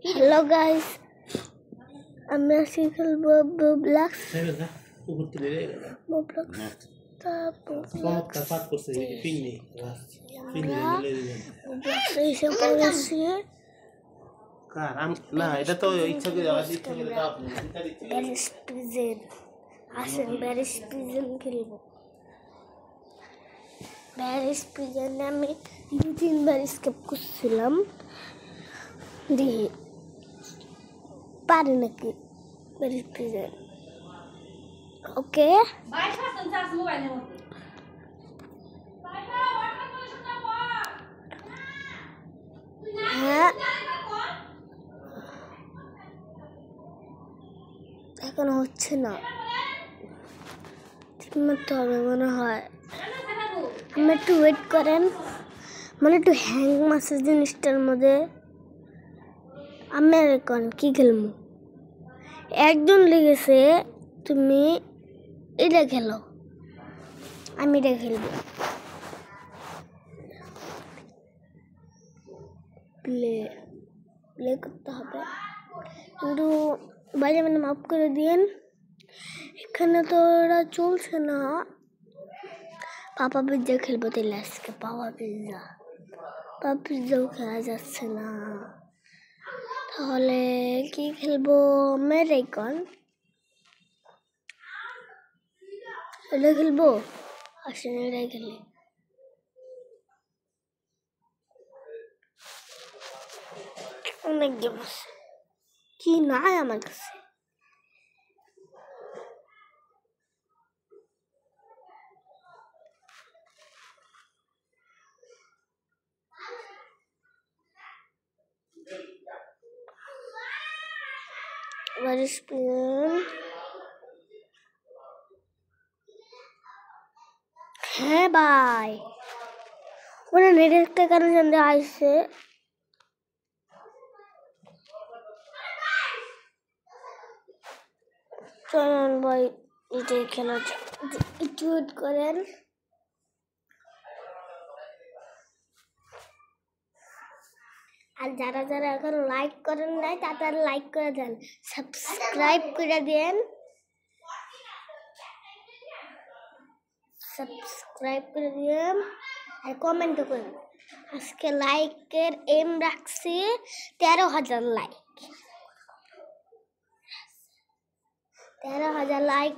Hello guys, আমি আজকে খেলবো রোবলক্স। ব্যারিস প্রিজনে আমি 2-3বার স্কেপ করছিলাম, দিয়ে পারি নাকি ব্যারিস প্রিজন। ওকে, হ্যাঁ এখন হচ্ছে না, ঠিকমতো হবে মনে হয়। আমি একটু ওয়েট করেন, মানে একটু হ্যাং মাসে জিনিসটার মধ্যে। আমি এখন কি খেলবো, একজন লেগেছে, তুমি এটা খেলো, আমি এটা খেলবো। প্লে প্লে করতে হবে, কিন্তু বাইরে মানে মাফ করে দিন, এখানে তো ওরা চলছে না। পাপা পিৎজা খেলবো তাহলে আজকে, পাপা পিৎজাও খেলা যাচ্ছে না, তাহলে কি খেলবো? আমেরিকান এটা খেলবো, আসেন এটাই খেলি। অনেক গেম আছে, কি নাই আমার কাছে। হ্যাঁ ভাই, ওরা নেটের কারণে জানতে আসছে। চলেন ভাই, এটাই খেলা একটু ওয়েট করেন। আর যারা যারা এখন লাইক করেন নাই, তারা লাইক করে দেন, সাবস্ক্রাইব করে দেন, আর কমেন্টও করেন। আজকে লাইকের এম রাখছি 13,000 লাইক। 13,000 লাইক